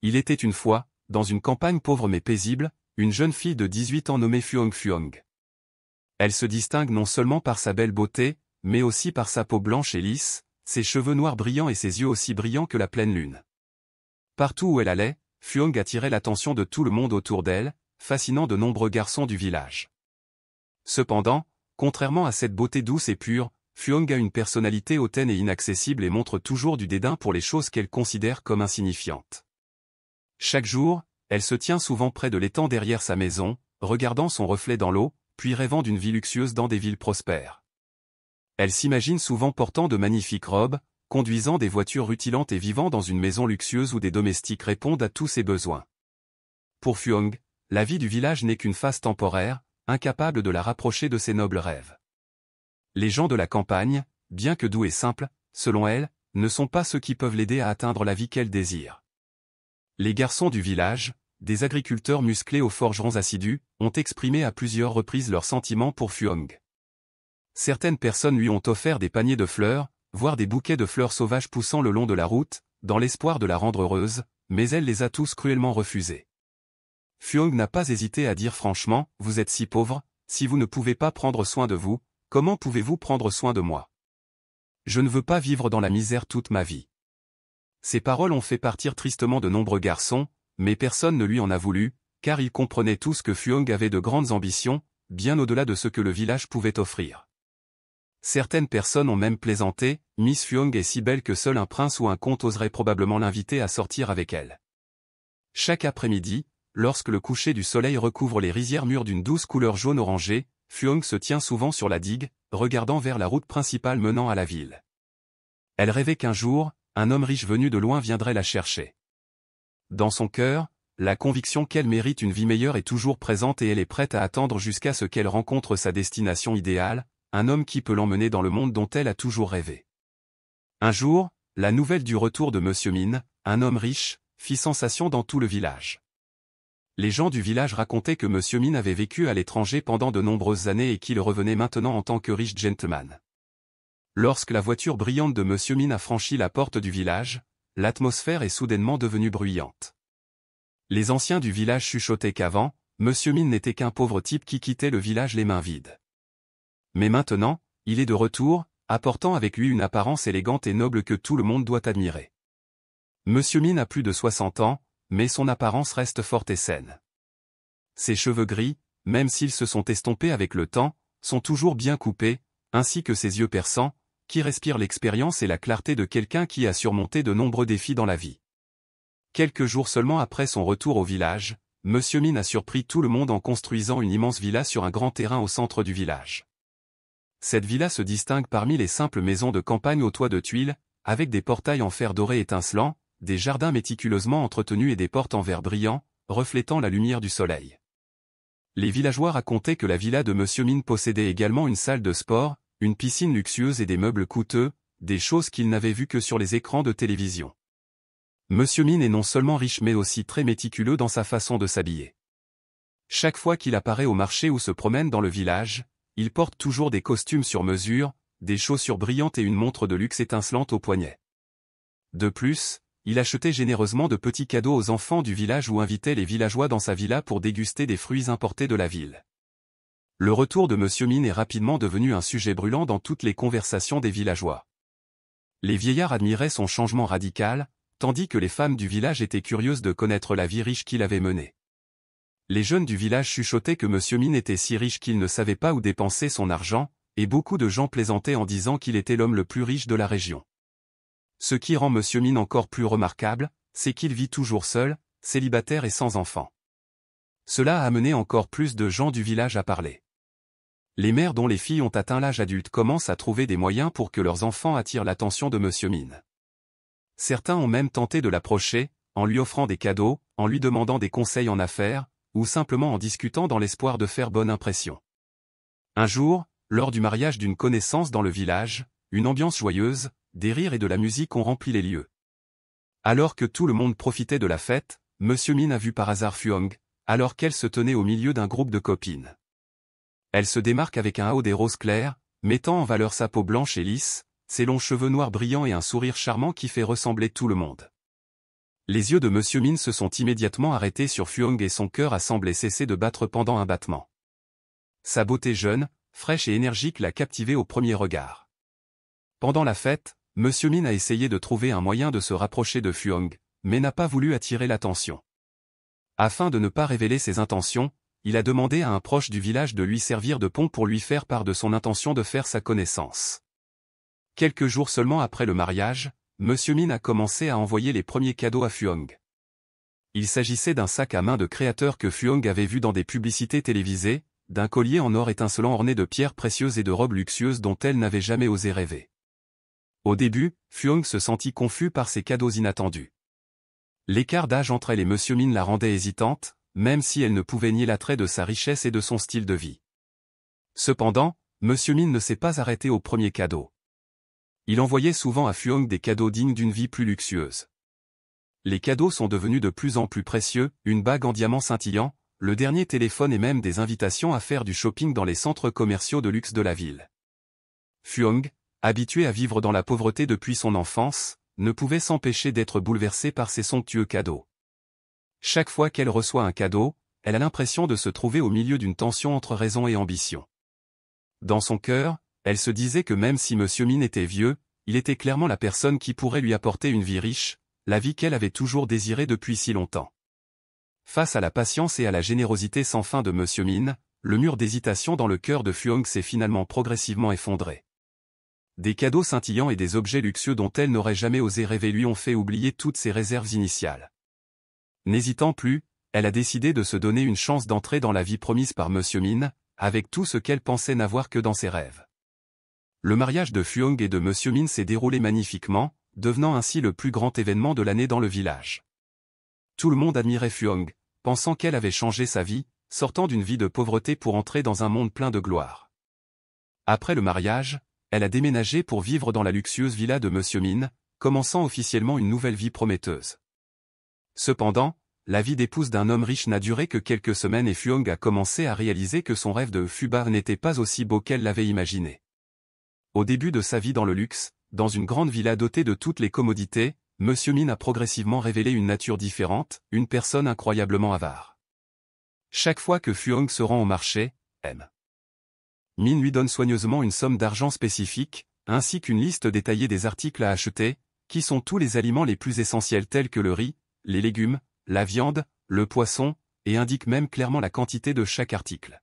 Il était une fois, dans une campagne pauvre mais paisible, une jeune fille de 18 ans nommée Fuong Fuong. Elle se distingue non seulement par sa belle beauté, mais aussi par sa peau blanche et lisse, ses cheveux noirs brillants et ses yeux aussi brillants que la pleine lune. Partout où elle allait, Fuong attirait l'attention de tout le monde autour d'elle, fascinant de nombreux garçons du village. Cependant, contrairement à cette beauté douce et pure, Fuong a une personnalité hautaine et inaccessible et montre toujours du dédain pour les choses qu'elle considère comme insignifiantes. Chaque jour, elle se tient souvent près de l'étang derrière sa maison, regardant son reflet dans l'eau, puis rêvant d'une vie luxueuse dans des villes prospères. Elle s'imagine souvent portant de magnifiques robes, conduisant des voitures rutilantes et vivant dans une maison luxueuse où des domestiques répondent à tous ses besoins. Pour Fuong, la vie du village n'est qu'une phase temporaire, incapable de la rapprocher de ses nobles rêves. Les gens de la campagne, bien que doux et simples, selon elle, ne sont pas ceux qui peuvent l'aider à atteindre la vie qu'elle désire. Les garçons du village, des agriculteurs musclés aux forgerons assidus, ont exprimé à plusieurs reprises leurs sentiments pour Fuong. Certaines personnes lui ont offert des paniers de fleurs, voire des bouquets de fleurs sauvages poussant le long de la route, dans l'espoir de la rendre heureuse, mais elle les a tous cruellement refusés. Fuong n'a pas hésité à dire franchement, « Vous êtes si pauvre, si vous ne pouvez pas prendre soin de vous, comment pouvez-vous prendre soin de moi? Je ne veux pas vivre dans la misère toute ma vie. » Ces paroles ont fait partir tristement de nombreux garçons, mais personne ne lui en a voulu, car ils comprenaient tous que Fuong avait de grandes ambitions, bien au-delà de ce que le village pouvait offrir. Certaines personnes ont même plaisanté, Miss Fuong est si belle que seul un prince ou un comte oserait probablement l'inviter à sortir avec elle. Chaque après-midi, lorsque le coucher du soleil recouvre les rizières mûres d'une douce couleur jaune orangée, Fuong se tient souvent sur la digue, regardant vers la route principale menant à la ville. Elle rêvait qu'un jour, un homme riche venu de loin viendrait la chercher. Dans son cœur, la conviction qu'elle mérite une vie meilleure est toujours présente et elle est prête à attendre jusqu'à ce qu'elle rencontre sa destination idéale, un homme qui peut l'emmener dans le monde dont elle a toujours rêvé. Un jour, la nouvelle du retour de Monsieur Min, un homme riche, fit sensation dans tout le village. Les gens du village racontaient que Monsieur Min avait vécu à l'étranger pendant de nombreuses années et qu'il revenait maintenant en tant que riche gentleman. Lorsque la voiture brillante de Monsieur Min a franchi la porte du village, l'atmosphère est soudainement devenue bruyante. Les anciens du village chuchotaient qu'avant, Monsieur Min n'était qu'un pauvre type qui quittait le village les mains vides. Mais maintenant, il est de retour, apportant avec lui une apparence élégante et noble que tout le monde doit admirer. Monsieur Min a plus de 60 ans, mais son apparence reste forte et saine. Ses cheveux gris, même s'ils se sont estompés avec le temps, sont toujours bien coupés, ainsi que ses yeux perçants, qui respirent l'expérience et la clarté de quelqu'un qui a surmonté de nombreux défis dans la vie. Quelques jours seulement après son retour au village, Monsieur Min a surpris tout le monde en construisant une immense villa sur un grand terrain au centre du village. Cette villa se distingue parmi les simples maisons de campagne aux toits de tuiles, avec des portails en fer doré étincelants, des jardins méticuleusement entretenus et des portes en verre brillant, reflétant la lumière du soleil. Les villageois racontaient que la villa de Monsieur Min possédait également une salle de sport, une piscine luxueuse et des meubles coûteux, des choses qu'ils n'avaient vues que sur les écrans de télévision. Monsieur Min est non seulement riche mais aussi très méticuleux dans sa façon de s'habiller. Chaque fois qu'il apparaît au marché ou se promène dans le village, il porte toujours des costumes sur mesure, des chaussures brillantes et une montre de luxe étincelante au poignet. De plus, il achetait généreusement de petits cadeaux aux enfants du village ou invitait les villageois dans sa villa pour déguster des fruits importés de la ville. Le retour de Monsieur Min est rapidement devenu un sujet brûlant dans toutes les conversations des villageois. Les vieillards admiraient son changement radical, tandis que les femmes du village étaient curieuses de connaître la vie riche qu'il avait menée. Les jeunes du village chuchotaient que Monsieur Min était si riche qu'il ne savait pas où dépenser son argent, et beaucoup de gens plaisantaient en disant qu'il était l'homme le plus riche de la région. Ce qui rend Monsieur Min encore plus remarquable, c'est qu'il vit toujours seul, célibataire et sans enfant. Cela a amené encore plus de gens du village à parler. Les mères dont les filles ont atteint l'âge adulte commencent à trouver des moyens pour que leurs enfants attirent l'attention de Monsieur Min. Certains ont même tenté de l'approcher, en lui offrant des cadeaux, en lui demandant des conseils en affaires, ou simplement en discutant dans l'espoir de faire bonne impression. Un jour, lors du mariage d'une connaissance dans le village, une ambiance joyeuse, des rires et de la musique ont rempli les lieux. Alors que tout le monde profitait de la fête, Monsieur Min a vu par hasard Fuong, alors qu'elle se tenait au milieu d'un groupe de copines. Elle se démarque avec un haut des roses clairs, mettant en valeur sa peau blanche et lisse, ses longs cheveux noirs brillants et un sourire charmant qui fait ressembler tout le monde. Les yeux de Monsieur Min se sont immédiatement arrêtés sur Fuong et son cœur a semblé cesser de battre pendant un battement. Sa beauté jeune, fraîche et énergique l'a captivé au premier regard. Pendant la fête, Monsieur Min a essayé de trouver un moyen de se rapprocher de Fuong, mais n'a pas voulu attirer l'attention. Afin de ne pas révéler ses intentions, il a demandé à un proche du village de lui servir de pont pour lui faire part de son intention de faire sa connaissance. Quelques jours seulement après le mariage, Monsieur Min a commencé à envoyer les premiers cadeaux à Fuong. Il s'agissait d'un sac à main de créateur que Fuong avait vu dans des publicités télévisées, d'un collier en or étincelant orné de pierres précieuses et de robes luxueuses dont elle n'avait jamais osé rêver. Au début, Fuong se sentit confus par ces cadeaux inattendus. L'écart d'âge entre elle et Monsieur Min la rendait hésitante, même si elle ne pouvait nier l'attrait de sa richesse et de son style de vie. Cependant, Monsieur Min ne s'est pas arrêté au premier cadeau. Il envoyait souvent à Fuong des cadeaux dignes d'une vie plus luxueuse. Les cadeaux sont devenus de plus en plus précieux, une bague en diamant scintillant, le dernier téléphone et même des invitations à faire du shopping dans les centres commerciaux de luxe de la ville. Fuong, habitué à vivre dans la pauvreté depuis son enfance, ne pouvait s'empêcher d'être bouleversé par ces somptueux cadeaux. Chaque fois qu'elle reçoit un cadeau, elle a l'impression de se trouver au milieu d'une tension entre raison et ambition. Dans son cœur, elle se disait que même si Monsieur Min était vieux, il était clairement la personne qui pourrait lui apporter une vie riche, la vie qu'elle avait toujours désirée depuis si longtemps. Face à la patience et à la générosité sans fin de Monsieur Min, le mur d'hésitation dans le cœur de Fuong s'est finalement progressivement effondré. Des cadeaux scintillants et des objets luxueux dont elle n'aurait jamais osé rêver lui ont fait oublier toutes ses réserves initiales. N'hésitant plus, elle a décidé de se donner une chance d'entrer dans la vie promise par Monsieur Min, avec tout ce qu'elle pensait n'avoir que dans ses rêves. Le mariage de Fuong et de Monsieur Min s'est déroulé magnifiquement, devenant ainsi le plus grand événement de l'année dans le village. Tout le monde admirait Fuong, pensant qu'elle avait changé sa vie, sortant d'une vie de pauvreté pour entrer dans un monde plein de gloire. Après le mariage, elle a déménagé pour vivre dans la luxueuse villa de Monsieur Min, commençant officiellement une nouvelle vie prometteuse. Cependant, la vie d'épouse d'un homme riche n'a duré que quelques semaines et Fuong a commencé à réaliser que son rêve de Fuba n'était pas aussi beau qu'elle l'avait imaginé. Au début de sa vie dans le luxe, dans une grande villa dotée de toutes les commodités, Monsieur Min a progressivement révélé une nature différente, une personne incroyablement avare. Chaque fois que Fuong se rend au marché, Min lui donne soigneusement une somme d'argent spécifique, ainsi qu'une liste détaillée des articles à acheter, qui sont tous les aliments les plus essentiels tels que le riz, les légumes, la viande, le poisson, et indique même clairement la quantité de chaque article.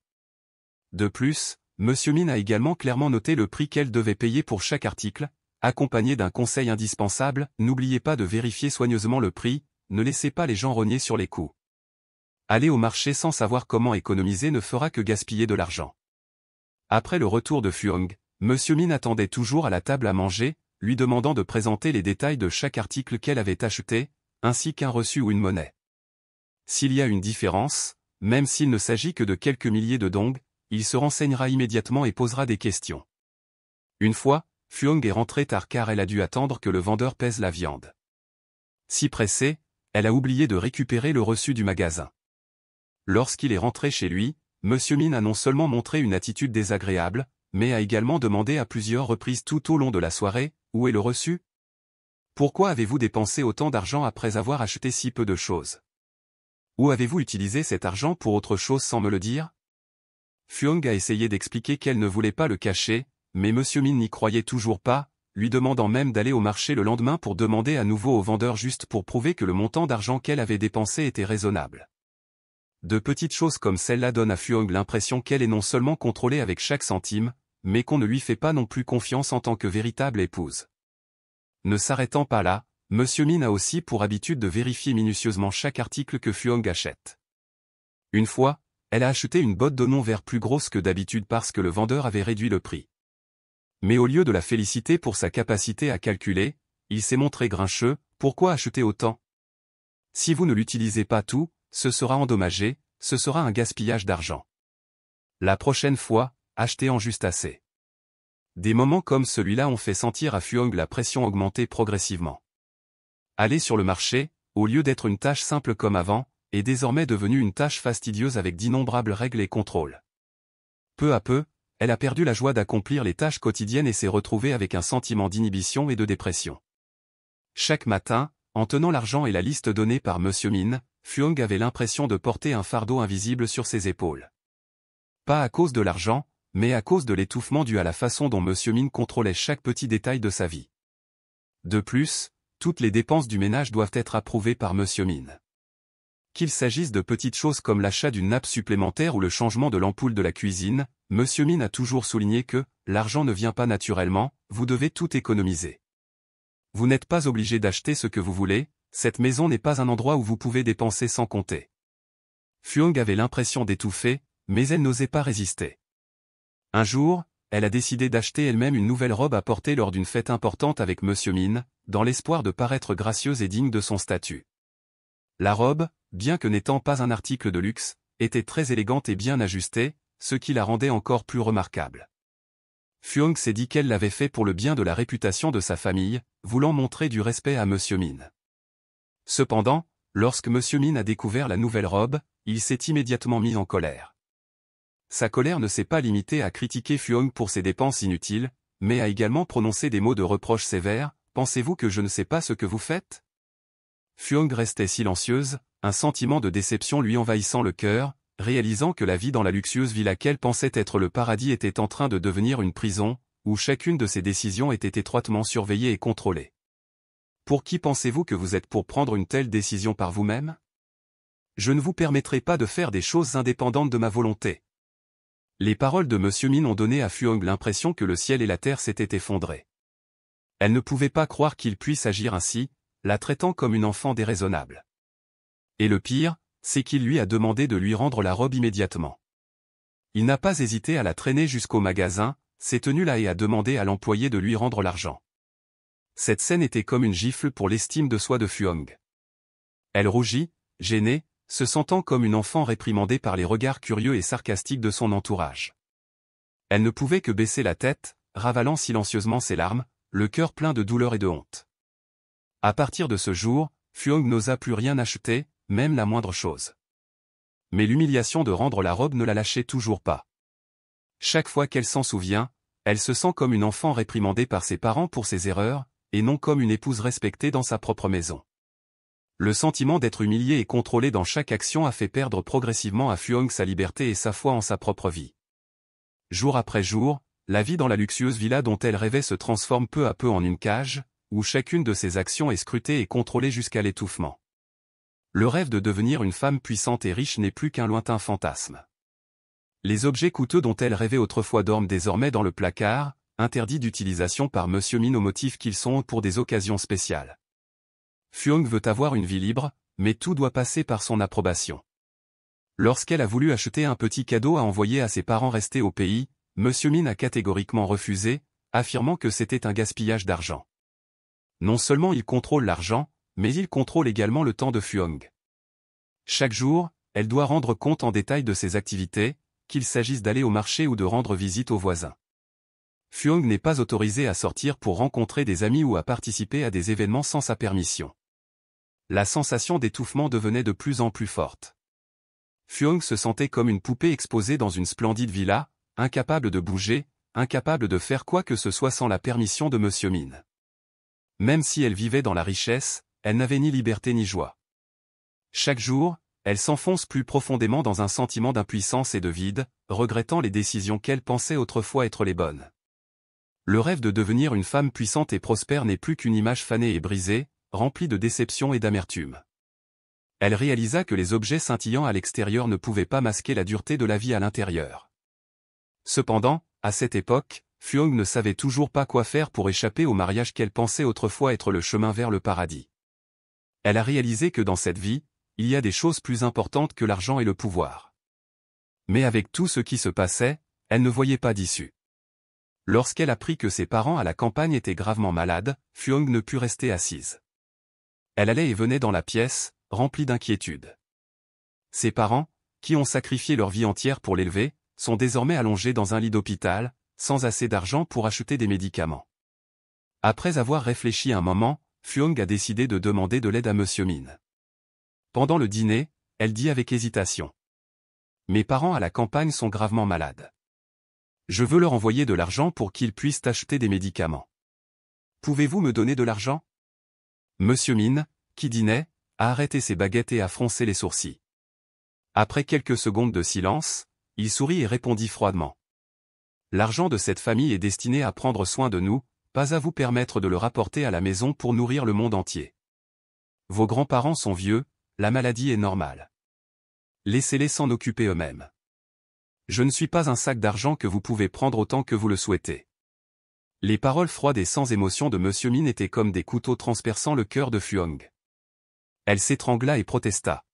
De plus, Monsieur Min a également clairement noté le prix qu'elle devait payer pour chaque article, accompagné d'un conseil indispensable, n'oubliez pas de vérifier soigneusement le prix, ne laissez pas les gens rogner sur les coûts. Aller au marché sans savoir comment économiser ne fera que gaspiller de l'argent. Après le retour de Fuong, Monsieur Min attendait toujours à la table à manger, lui demandant de présenter les détails de chaque article qu'elle avait acheté, ainsi qu'un reçu ou une monnaie. S'il y a une différence, même s'il ne s'agit que de quelques milliers de dong, il se renseignera immédiatement et posera des questions. Une fois, Fuong est rentrée tard car elle a dû attendre que le vendeur pèse la viande. Si pressée, elle a oublié de récupérer le reçu du magasin. Lorsqu'il est rentré chez lui, Monsieur Min a non seulement montré une attitude désagréable, mais a également demandé à plusieurs reprises tout au long de la soirée, « Où est le reçu ? Pourquoi avez-vous dépensé autant d'argent après avoir acheté si peu de choses ? Où avez-vous utilisé cet argent pour autre chose sans me le dire ?» Fuong a essayé d'expliquer qu'elle ne voulait pas le cacher, mais Monsieur Min n'y croyait toujours pas, lui demandant même d'aller au marché le lendemain pour demander à nouveau au vendeur juste pour prouver que le montant d'argent qu'elle avait dépensé était raisonnable. De petites choses comme celle-là donnent à Fuong l'impression qu'elle est non seulement contrôlée avec chaque centime, mais qu'on ne lui fait pas non plus confiance en tant que véritable épouse. Ne s'arrêtant pas là, Monsieur Min a aussi pour habitude de vérifier minutieusement chaque article que Fuong achète. Une fois, elle a acheté une botte d'oignons verts plus grosse que d'habitude parce que le vendeur avait réduit le prix. Mais au lieu de la féliciter pour sa capacité à calculer, il s'est montré grincheux, « Pourquoi acheter autant ? Si vous ne l'utilisez pas tout, ce sera endommagé, ce sera un gaspillage d'argent. La prochaine fois, achetez en juste assez. » Des moments comme celui-là ont fait sentir à Fuong la pression augmenter progressivement. Aller sur le marché, au lieu d'être une tâche simple comme avant, est désormais devenue une tâche fastidieuse avec d'innombrables règles et contrôles. Peu à peu, elle a perdu la joie d'accomplir les tâches quotidiennes et s'est retrouvée avec un sentiment d'inhibition et de dépression. Chaque matin, En tenant l'argent et la liste donnée par Monsieur Min, Fuong avait l'impression de porter un fardeau invisible sur ses épaules. Pas à cause de l'argent, mais à cause de l'étouffement dû à la façon dont Monsieur Min contrôlait chaque petit détail de sa vie. De plus, toutes les dépenses du ménage doivent être approuvées par Monsieur Min. Qu'il s'agisse de petites choses comme l'achat d'une nappe supplémentaire ou le changement de l'ampoule de la cuisine, Monsieur Min a toujours souligné que l'argent ne vient pas naturellement, vous devez tout économiser. Vous n'êtes pas obligé d'acheter ce que vous voulez, cette maison n'est pas un endroit où vous pouvez dépenser sans compter. Fuong avait l'impression d'étouffer, mais elle n'osait pas résister. Un jour, elle a décidé d'acheter elle-même une nouvelle robe à porter lors d'une fête importante avec Monsieur Min, dans l'espoir de paraître gracieuse et digne de son statut. La robe, bien que n'étant pas un article de luxe, était très élégante et bien ajustée, ce qui la rendait encore plus remarquable. Fuong s'est dit qu'elle l'avait fait pour le bien de la réputation de sa famille, voulant montrer du respect à Monsieur Min. Cependant, lorsque Monsieur Min a découvert la nouvelle robe, il s'est immédiatement mis en colère. Sa colère ne s'est pas limitée à critiquer Fuong pour ses dépenses inutiles, mais a également prononcé des mots de reproche sévères. « Pensez-vous que je ne sais pas ce que vous faites ?» Fuong restait silencieuse, un sentiment de déception lui envahissant le cœur, réalisant que la vie dans la luxueuse villa qu'elle pensait être le paradis était en train de devenir une prison, où chacune de ses décisions était étroitement surveillée et contrôlée. Pour qui pensez-vous que vous êtes pour prendre une telle décision par vous-même? Je ne vous permettrai pas de faire des choses indépendantes de ma volonté. Les paroles de Monsieur Min ont donné à Fuong l'impression que le ciel et la terre s'étaient effondrés. Elle ne pouvait pas croire qu'il puisse agir ainsi, la traitant comme une enfant déraisonnable. Et le pire, c'est qu'il lui a demandé de lui rendre la robe immédiatement. Il n'a pas hésité à la traîner jusqu'au magasin, s'est tenu là et a demandé à l'employé de lui rendre l'argent. Cette scène était comme une gifle pour l'estime de soi de Fuong. Elle rougit, gênée, se sentant comme une enfant réprimandée par les regards curieux et sarcastiques de son entourage. Elle ne pouvait que baisser la tête, ravalant silencieusement ses larmes, le cœur plein de douleur et de honte. À partir de ce jour, Fuong n'osa plus rien acheter, même la moindre chose. Mais l'humiliation de rendre la robe ne la lâchait toujours pas. Chaque fois qu'elle s'en souvient, elle se sent comme une enfant réprimandée par ses parents pour ses erreurs, et non comme une épouse respectée dans sa propre maison. Le sentiment d'être humilié et contrôlé dans chaque action a fait perdre progressivement à Fuong sa liberté et sa foi en sa propre vie. Jour après jour, la vie dans la luxueuse villa dont elle rêvait se transforme peu à peu en une cage, où chacune de ses actions est scrutée et contrôlée jusqu'à l'étouffement. Le rêve de devenir une femme puissante et riche n'est plus qu'un lointain fantasme. Les objets coûteux dont elle rêvait autrefois dorment désormais dans le placard, interdits d'utilisation par Monsieur Min au motif qu'ils sont pour des occasions spéciales. Fuong veut avoir une vie libre, mais tout doit passer par son approbation. Lorsqu'elle a voulu acheter un petit cadeau à envoyer à ses parents restés au pays, Monsieur Min a catégoriquement refusé, affirmant que c'était un gaspillage d'argent. Non seulement il contrôle l'argent, mais il contrôle également le temps de Fuong. Chaque jour, elle doit rendre compte en détail de ses activités, qu'il s'agisse d'aller au marché ou de rendre visite aux voisins. Fuong n'est pas autorisé à sortir pour rencontrer des amis ou à participer à des événements sans sa permission. La sensation d'étouffement devenait de plus en plus forte. Fuong se sentait comme une poupée exposée dans une splendide villa, incapable de bouger, incapable de faire quoi que ce soit sans la permission de Monsieur Min. Même si elle vivait dans la richesse, elle n'avait ni liberté ni joie. Chaque jour, elle s'enfonce plus profondément dans un sentiment d'impuissance et de vide, regrettant les décisions qu'elle pensait autrefois être les bonnes. Le rêve de devenir une femme puissante et prospère n'est plus qu'une image fanée et brisée, remplie de déception et d'amertume. Elle réalisa que les objets scintillants à l'extérieur ne pouvaient pas masquer la dureté de la vie à l'intérieur. Cependant, à cette époque, Fuong ne savait toujours pas quoi faire pour échapper au mariage qu'elle pensait autrefois être le chemin vers le paradis. Elle a réalisé que dans cette vie, il y a des choses plus importantes que l'argent et le pouvoir. Mais avec tout ce qui se passait, elle ne voyait pas d'issue. Lorsqu'elle apprit que ses parents à la campagne étaient gravement malades, Fuong ne put rester assise. Elle allait et venait dans la pièce, remplie d'inquiétude. Ses parents, qui ont sacrifié leur vie entière pour l'élever, sont désormais allongés dans un lit d'hôpital, sans assez d'argent pour acheter des médicaments. Après avoir réfléchi un moment, Fuong a décidé de demander de l'aide à Monsieur Min. Pendant le dîner, elle dit avec hésitation. « Mes parents à la campagne sont gravement malades. Je veux leur envoyer de l'argent pour qu'ils puissent acheter des médicaments. Pouvez-vous me donner de l'argent ?» Monsieur Min, qui dînait, a arrêté ses baguettes et a froncé les sourcils. Après quelques secondes de silence, il sourit et répondit froidement. L'argent de cette famille est destiné à prendre soin de nous, pas à vous permettre de le rapporter à la maison pour nourrir le monde entier. Vos grands-parents sont vieux, la maladie est normale. Laissez-les s'en occuper eux-mêmes. Je ne suis pas un sac d'argent que vous pouvez prendre autant que vous le souhaitez. Les paroles froides et sans émotion de Monsieur Min étaient comme des couteaux transperçant le cœur de Fuong. Elle s'étrangla et protesta.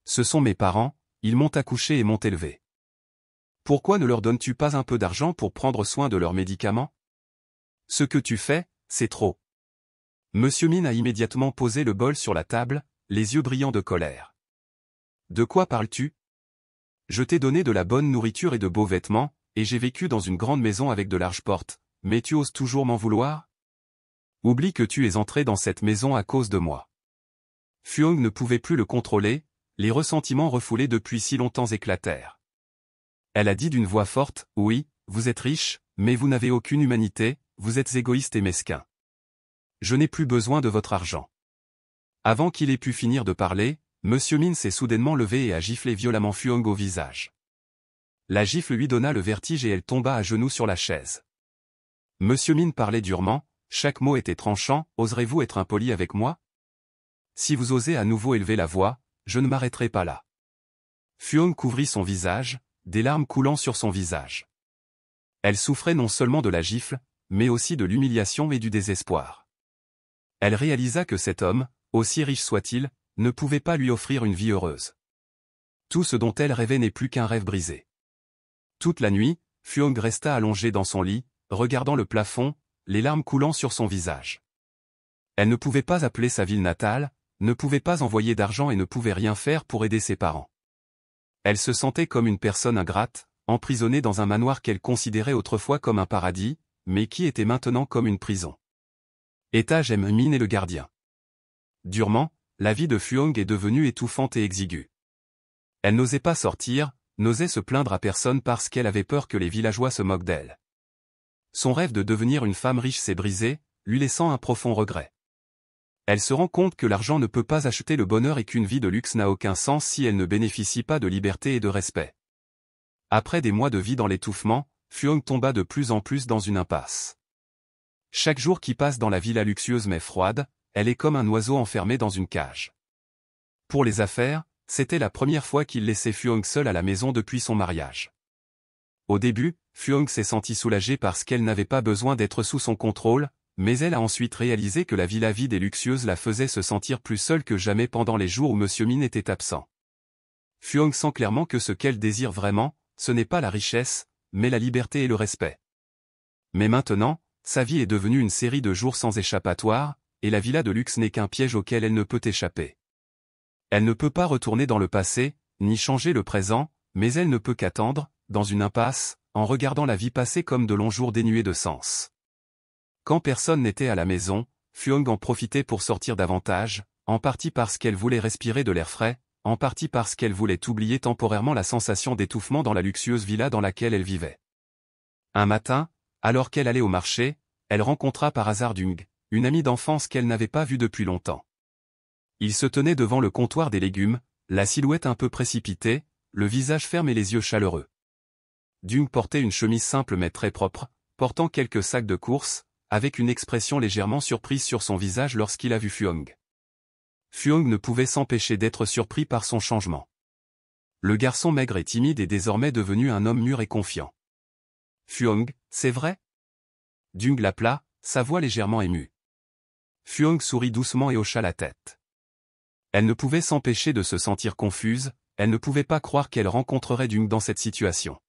Ce sont mes parents, ils m'ont accouché et m'ont élevé. Pourquoi ne leur donnes-tu pas un peu d'argent pour prendre soin de leurs médicaments? Ce que tu fais, c'est trop. Monsieur Min a immédiatement posé le bol sur la table, les yeux brillants de colère. De quoi parles-tu? Je t'ai donné de la bonne nourriture et de beaux vêtements, et j'ai vécu dans une grande maison avec de larges portes, mais tu oses toujours m'en vouloir? Oublie que tu es entré dans cette maison à cause de moi. Fuong ne pouvait plus le contrôler, les ressentiments refoulés depuis si longtemps éclatèrent. Elle a dit d'une voix forte, « Oui, vous êtes riche, mais vous n'avez aucune humanité, vous êtes égoïste et mesquin. Je n'ai plus besoin de votre argent. » Avant qu'il ait pu finir de parler, Monsieur Min s'est soudainement levé et a giflé violemment Fuong au visage. La gifle lui donna le vertige et elle tomba à genoux sur la chaise. Monsieur Min parlait durement, chaque mot était tranchant, « Oserez-vous être impoli avec moi? Si vous osez à nouveau élever la voix, je ne m'arrêterai pas là. » Fuong couvrit son visage, des larmes coulant sur son visage. Elle souffrait non seulement de la gifle, mais aussi de l'humiliation et du désespoir. Elle réalisa que cet homme, aussi riche soit-il, ne pouvait pas lui offrir une vie heureuse. Tout ce dont elle rêvait n'est plus qu'un rêve brisé. Toute la nuit, Fuong resta allongée dans son lit, regardant le plafond, les larmes coulant sur son visage. Elle ne pouvait pas appeler sa ville natale, ne pouvait pas envoyer d'argent et ne pouvait rien faire pour aider ses parents. Elle se sentait comme une personne ingrate, emprisonnée dans un manoir qu'elle considérait autrefois comme un paradis, mais qui était maintenant comme une prison. Étage Min et le gardien. Durement, la vie de Fuong est devenue étouffante et exiguë. Elle n'osait pas sortir, n'osait se plaindre à personne parce qu'elle avait peur que les villageois se moquent d'elle. Son rêve de devenir une femme riche s'est brisé, lui laissant un profond regret. Elle se rend compte que l'argent ne peut pas acheter le bonheur et qu'une vie de luxe n'a aucun sens si elle ne bénéficie pas de liberté et de respect. Après des mois de vie dans l'étouffement, Fuong tomba de plus en plus dans une impasse. Chaque jour qui passe dans la villa luxueuse mais froide, elle est comme un oiseau enfermé dans une cage. Pour les affaires, c'était la première fois qu'il laissait Fuong seule à la maison depuis son mariage. Au début, Fuong s'est sentie soulagée parce qu'elle n'avait pas besoin d'être sous son contrôle, mais elle a ensuite réalisé que la villa vide et luxueuse la faisait se sentir plus seule que jamais pendant les jours où Monsieur Min était absent. Fuong sent clairement que ce qu'elle désire vraiment, ce n'est pas la richesse, mais la liberté et le respect. Mais maintenant, sa vie est devenue une série de jours sans échappatoire, et la villa de luxe n'est qu'un piège auquel elle ne peut échapper. Elle ne peut pas retourner dans le passé, ni changer le présent, mais elle ne peut qu'attendre, dans une impasse, en regardant la vie passer comme de longs jours dénués de sens. Quand personne n'était à la maison, Fuong en profitait pour sortir davantage, en partie parce qu'elle voulait respirer de l'air frais, en partie parce qu'elle voulait oublier temporairement la sensation d'étouffement dans la luxueuse villa dans laquelle elle vivait. Un matin, alors qu'elle allait au marché, elle rencontra par hasard Dung, une amie d'enfance qu'elle n'avait pas vue depuis longtemps. Il se tenait devant le comptoir des légumes, la silhouette un peu précipitée, le visage ferme et les yeux chaleureux. Dung portait une chemise simple mais très propre, portant quelques sacs de course, avec une expression légèrement surprise sur son visage lorsqu'il a vu Fuong. Fuong ne pouvait s'empêcher d'être surpris par son changement. Le garçon maigre et timide est désormais devenu un homme mûr et confiant. « Fuong, c'est vrai ?» Dung l'appela, sa voix légèrement émue. Fuong sourit doucement et hocha la tête. Elle ne pouvait s'empêcher de se sentir confuse, elle ne pouvait pas croire qu'elle rencontrerait Dung dans cette situation.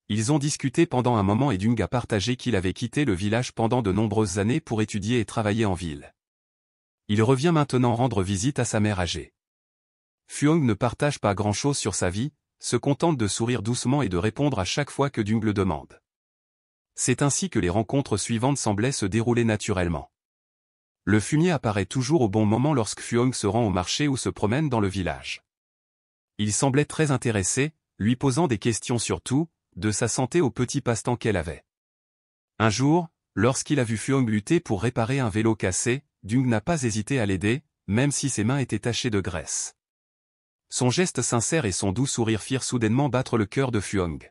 Ils ont discuté pendant un moment et Dung a partagé qu'il avait quitté le village pendant de nombreuses années pour étudier et travailler en ville. Il revient maintenant rendre visite à sa mère âgée. Fuong ne partage pas grand-chose sur sa vie, se contente de sourire doucement et de répondre à chaque fois que Dung le demande. C'est ainsi que les rencontres suivantes semblaient se dérouler naturellement. Le fumier apparaît toujours au bon moment lorsque Fuong se rend au marché ou se promène dans le village. Il semblait très intéressé, lui posant des questions sur tout, de sa santé au petit passe-temps qu'elle avait. Un jour, lorsqu'il a vu Fuong lutter pour réparer un vélo cassé, Dung n'a pas hésité à l'aider, même si ses mains étaient tachées de graisse. Son geste sincère et son doux sourire firent soudainement battre le cœur de Fuong.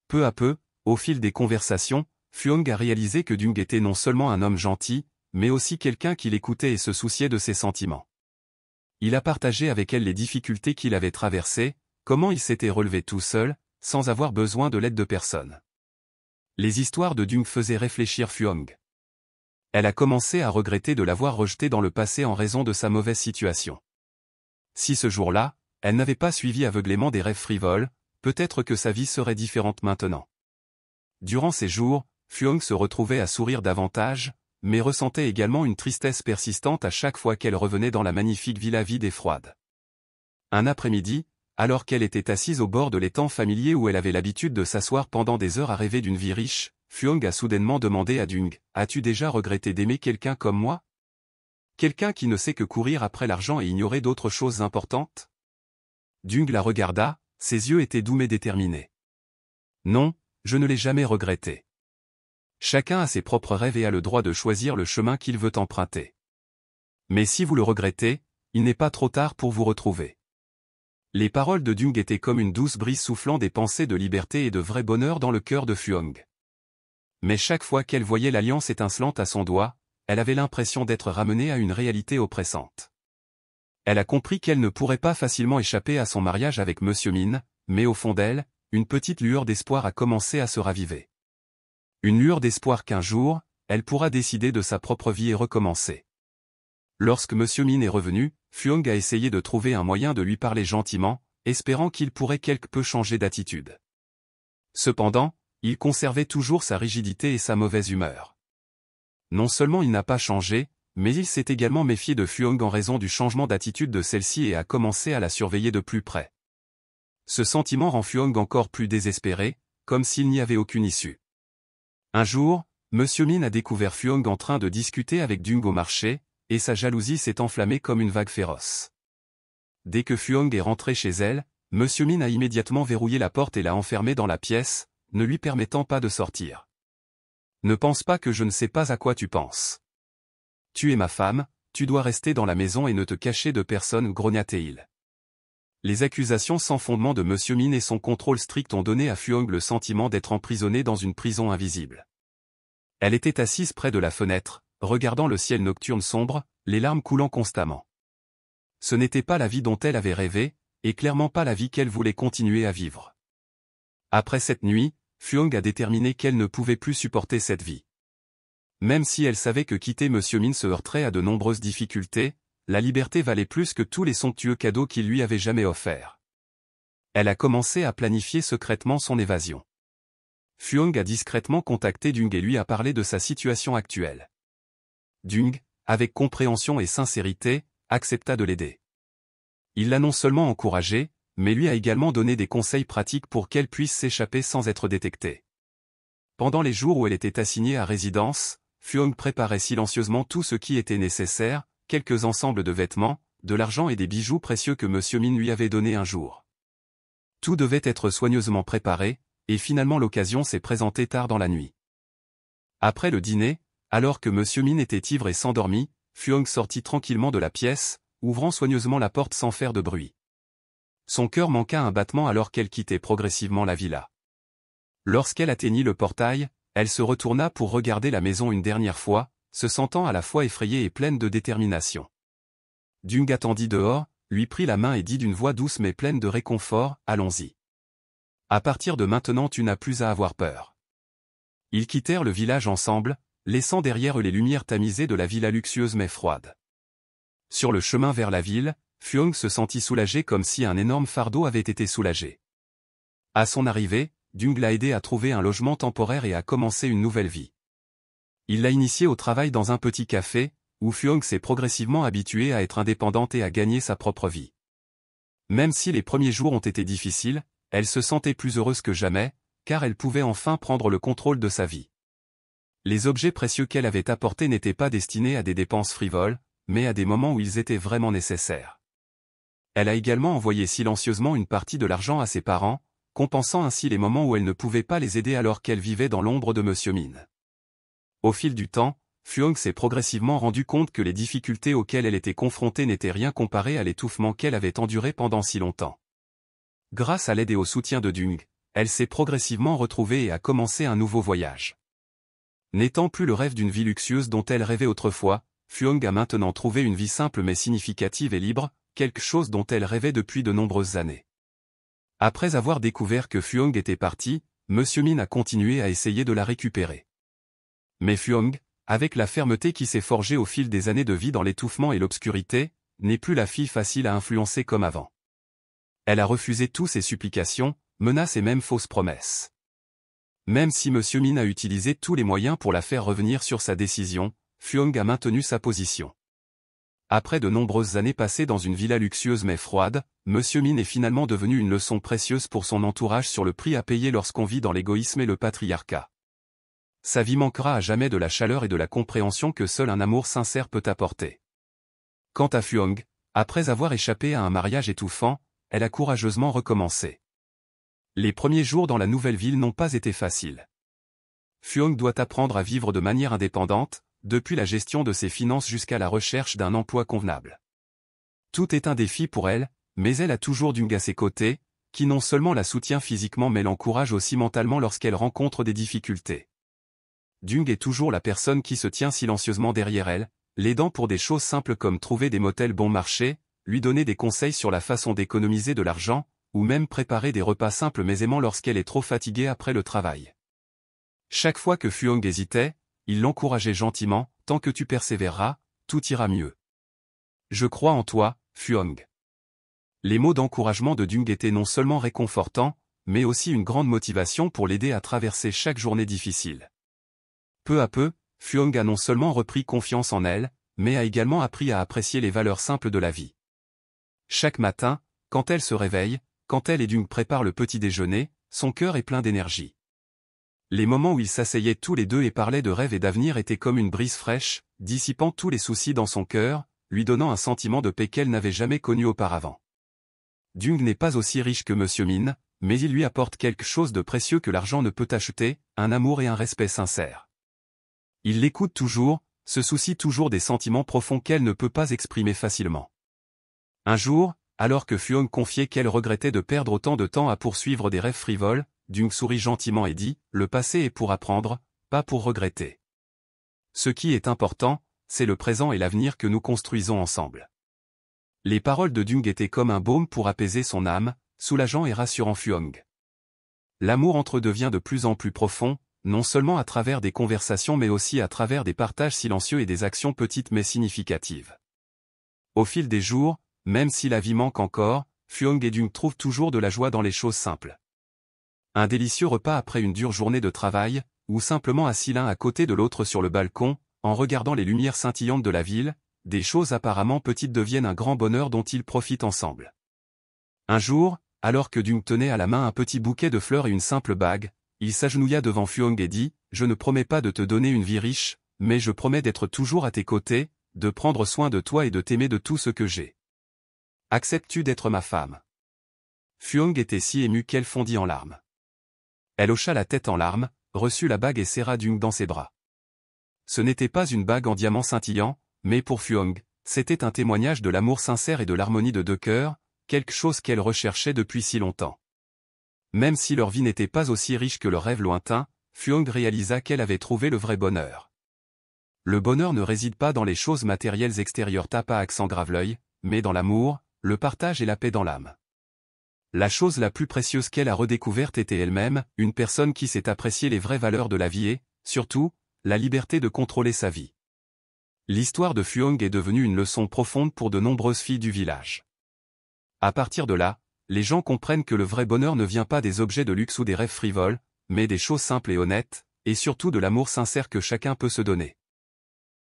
Peu à peu, au fil des conversations, Fuong a réalisé que Dung était non seulement un homme gentil, mais aussi quelqu'un qui l'écoutait et se souciait de ses sentiments. Il a partagé avec elle les difficultés qu'il avait traversées, comment il s'était relevé tout seul, sans avoir besoin de l'aide de personne. Les histoires de Dung faisaient réfléchir Fuong. Elle a commencé à regretter de l'avoir rejeté dans le passé en raison de sa mauvaise situation. Si ce jour-là, elle n'avait pas suivi aveuglément des rêves frivoles, peut-être que sa vie serait différente maintenant. Durant ces jours, Fuong se retrouvait à sourire davantage, mais ressentait également une tristesse persistante à chaque fois qu'elle revenait dans la magnifique villa vide et froide. Un après-midi, alors qu'elle était assise au bord de l'étang familier où elle avait l'habitude de s'asseoir pendant des heures à rêver d'une vie riche, Fuong a soudainement demandé à Dung, « As-tu déjà regretté d'aimer quelqu'un comme moi? Quelqu'un qui ne sait que courir après l'argent et ignorer d'autres choses importantes ?» Dung la regarda, ses yeux étaient doux mais déterminés. « Non, je ne l'ai jamais regretté. Chacun a ses propres rêves et a le droit de choisir le chemin qu'il veut emprunter. Mais si vous le regrettez, il n'est pas trop tard pour vous retrouver. » Les paroles de Dung étaient comme une douce brise soufflant des pensées de liberté et de vrai bonheur dans le cœur de Fuong. Mais chaque fois qu'elle voyait l'alliance étincelante à son doigt, elle avait l'impression d'être ramenée à une réalité oppressante. Elle a compris qu'elle ne pourrait pas facilement échapper à son mariage avec Monsieur Min, mais au fond d'elle, une petite lueur d'espoir a commencé à se raviver. Une lueur d'espoir qu'un jour, elle pourra décider de sa propre vie et recommencer. Lorsque Monsieur Min est revenu, Fuong a essayé de trouver un moyen de lui parler gentiment, espérant qu'il pourrait quelque peu changer d'attitude. Cependant, il conservait toujours sa rigidité et sa mauvaise humeur. Non seulement il n'a pas changé, mais il s'est également méfié de Fuong en raison du changement d'attitude de celle-ci et a commencé à la surveiller de plus près. Ce sentiment rend Fuong encore plus désespéré, comme s'il n'y avait aucune issue. Un jour, Monsieur Min a découvert Fuong en train de discuter avec Dung au marché, et sa jalousie s'est enflammée comme une vague féroce. Dès que Fuong est rentré chez elle, Monsieur Min a immédiatement verrouillé la porte et l'a enfermé dans la pièce, ne lui permettant pas de sortir. « Ne pense pas que je ne sais pas à quoi tu penses. Tu es ma femme, tu dois rester dans la maison et ne te cacher de personne, grogna-t-il. Les accusations sans fondement de Monsieur Min et son contrôle strict ont donné à Fuong le sentiment d'être emprisonnée dans une prison invisible. Elle était assise près de la fenêtre, regardant le ciel nocturne sombre, les larmes coulant constamment. Ce n'était pas la vie dont elle avait rêvé, et clairement pas la vie qu'elle voulait continuer à vivre. Après cette nuit, Fuong a déterminé qu'elle ne pouvait plus supporter cette vie. Même si elle savait que quitter Monsieur Min se heurterait à de nombreuses difficultés, la liberté valait plus que tous les somptueux cadeaux qu'il lui avait jamais offerts. Elle a commencé à planifier secrètement son évasion. Fuong a discrètement contacté Dung et lui a parlé de sa situation actuelle. Dung, avec compréhension et sincérité, accepta de l'aider. Il l'a non seulement encouragée, mais lui a également donné des conseils pratiques pour qu'elle puisse s'échapper sans être détectée. Pendant les jours où elle était assignée à résidence, Fuong préparait silencieusement tout ce qui était nécessaire, quelques ensembles de vêtements, de l'argent et des bijoux précieux que Monsieur Min lui avait donnés un jour. Tout devait être soigneusement préparé, et finalement l'occasion s'est présentée tard dans la nuit. Après le dîner, alors que Monsieur Min était ivre et s'endormit, Fuong sortit tranquillement de la pièce, ouvrant soigneusement la porte sans faire de bruit. Son cœur manqua un battement alors qu'elle quittait progressivement la villa. Lorsqu'elle atteignit le portail, elle se retourna pour regarder la maison une dernière fois, se sentant à la fois effrayée et pleine de détermination. Dung attendit dehors, lui prit la main et dit d'une voix douce mais pleine de réconfort, « Allons-y. À partir de maintenant tu n'as plus à avoir peur. » Ils quittèrent le village ensemble, laissant derrière eux les lumières tamisées de la villa luxueuse mais froide. Sur le chemin vers la ville, Fuong se sentit soulagé comme si un énorme fardeau avait été soulagé. À son arrivée, Dung l'a aidé à trouver un logement temporaire et à commencer une nouvelle vie. Il l'a initiée au travail dans un petit café, où Fuong s'est progressivement habituée à être indépendante et à gagner sa propre vie. Même si les premiers jours ont été difficiles, elle se sentait plus heureuse que jamais, car elle pouvait enfin prendre le contrôle de sa vie. Les objets précieux qu'elle avait apportés n'étaient pas destinés à des dépenses frivoles, mais à des moments où ils étaient vraiment nécessaires. Elle a également envoyé silencieusement une partie de l'argent à ses parents, compensant ainsi les moments où elle ne pouvait pas les aider alors qu'elle vivait dans l'ombre de Monsieur Min. Au fil du temps, Phuong s'est progressivement rendu compte que les difficultés auxquelles elle était confrontée n'étaient rien comparées à l'étouffement qu'elle avait enduré pendant si longtemps. Grâce à l'aide et au soutien de Dung, elle s'est progressivement retrouvée et a commencé un nouveau voyage. N'étant plus le rêve d'une vie luxueuse dont elle rêvait autrefois, Phuong a maintenant trouvé une vie simple mais significative et libre, quelque chose dont elle rêvait depuis de nombreuses années. Après avoir découvert que Phuong était partie, Monsieur Min a continué à essayer de la récupérer. Mais Phuong, avec la fermeté qui s'est forgée au fil des années de vie dans l'étouffement et l'obscurité, n'est plus la fille facile à influencer comme avant. Elle a refusé tous ses supplications, menaces et même fausses promesses. Même si Monsieur Min a utilisé tous les moyens pour la faire revenir sur sa décision, Phuong a maintenu sa position. Après de nombreuses années passées dans une villa luxueuse mais froide, Monsieur Min est finalement devenu une leçon précieuse pour son entourage sur le prix à payer lorsqu'on vit dans l'égoïsme et le patriarcat. Sa vie manquera à jamais de la chaleur et de la compréhension que seul un amour sincère peut apporter. Quant à Phuong, après avoir échappé à un mariage étouffant, elle a courageusement recommencé. Les premiers jours dans la nouvelle ville n'ont pas été faciles. Phuong doit apprendre à vivre de manière indépendante, depuis la gestion de ses finances jusqu'à la recherche d'un emploi convenable. Tout est un défi pour elle, mais elle a toujours Dung à ses côtés, qui non seulement la soutient physiquement mais l'encourage aussi mentalement lorsqu'elle rencontre des difficultés. Dung est toujours la personne qui se tient silencieusement derrière elle, l'aidant pour des choses simples comme trouver des motels bon marché, lui donner des conseils sur la façon d'économiser de l'argent, ou même préparer des repas simples mais aimants lorsqu'elle est trop fatiguée après le travail. Chaque fois que Phuong hésitait, il l'encourageait gentiment, « Tant que tu persévéreras, tout ira mieux. Je crois en toi, Phuong. » Les mots d'encouragement de Dung étaient non seulement réconfortants, mais aussi une grande motivation pour l'aider à traverser chaque journée difficile. Peu à peu, Phuong a non seulement repris confiance en elle, mais a également appris à apprécier les valeurs simples de la vie. Chaque matin, quand elle se réveille, quand elle et Dung préparent le petit déjeuner, son cœur est plein d'énergie. Les moments où ils s'asseyaient tous les deux et parlaient de rêves et d'avenir étaient comme une brise fraîche, dissipant tous les soucis dans son cœur, lui donnant un sentiment de paix qu'elle n'avait jamais connu auparavant. Dung n'est pas aussi riche que Monsieur Min, mais il lui apporte quelque chose de précieux que l'argent ne peut acheter, un amour et un respect sincères. Il l'écoute toujours, se soucie toujours des sentiments profonds qu'elle ne peut pas exprimer facilement. Un jour, alors que Phuong confiait qu'elle regrettait de perdre autant de temps à poursuivre des rêves frivoles, Dung sourit gentiment et dit, « Le passé est pour apprendre, pas pour regretter. Ce qui est important, c'est le présent et l'avenir que nous construisons ensemble. » Les paroles de Dung étaient comme un baume pour apaiser son âme, soulageant et rassurant Phuong. L'amour entre eux devient de plus en plus profond, non seulement à travers des conversations mais aussi à travers des partages silencieux et des actions petites mais significatives. Au fil des jours, même si la vie manque encore, Phuong et Dung trouvent toujours de la joie dans les choses simples. Un délicieux repas après une dure journée de travail, ou simplement assis l'un à côté de l'autre sur le balcon, en regardant les lumières scintillantes de la ville, des choses apparemment petites deviennent un grand bonheur dont ils profitent ensemble. Un jour, alors que Dung tenait à la main un petit bouquet de fleurs et une simple bague, il s'agenouilla devant Phuong et dit, « Je ne promets pas de te donner une vie riche, mais je promets d'être toujours à tes côtés, de prendre soin de toi et de t'aimer de tout ce que j'ai. Acceptes-tu d'être ma femme ?» Phuong était si émue qu'elle fondit en larmes. Elle hocha la tête en larmes, reçut la bague et serra Dung dans ses bras. Ce n'était pas une bague en diamant scintillant, mais pour Phuong, c'était un témoignage de l'amour sincère et de l'harmonie de deux cœurs, quelque chose qu'elle recherchait depuis si longtemps. Même si leur vie n'était pas aussi riche que leur rêve lointain, Phuong réalisa qu'elle avait trouvé le vrai bonheur. Le bonheur ne réside pas dans les choses matérielles extérieures tape à accent grave l'œil, mais dans l'amour, le partage et la paix dans l'âme. La chose la plus précieuse qu'elle a redécouverte était elle-même, une personne qui sait apprécier les vraies valeurs de la vie et, surtout, la liberté de contrôler sa vie. L'histoire de Phuong est devenue une leçon profonde pour de nombreuses filles du village. À partir de là, les gens comprennent que le vrai bonheur ne vient pas des objets de luxe ou des rêves frivoles, mais des choses simples et honnêtes, et surtout de l'amour sincère que chacun peut se donner.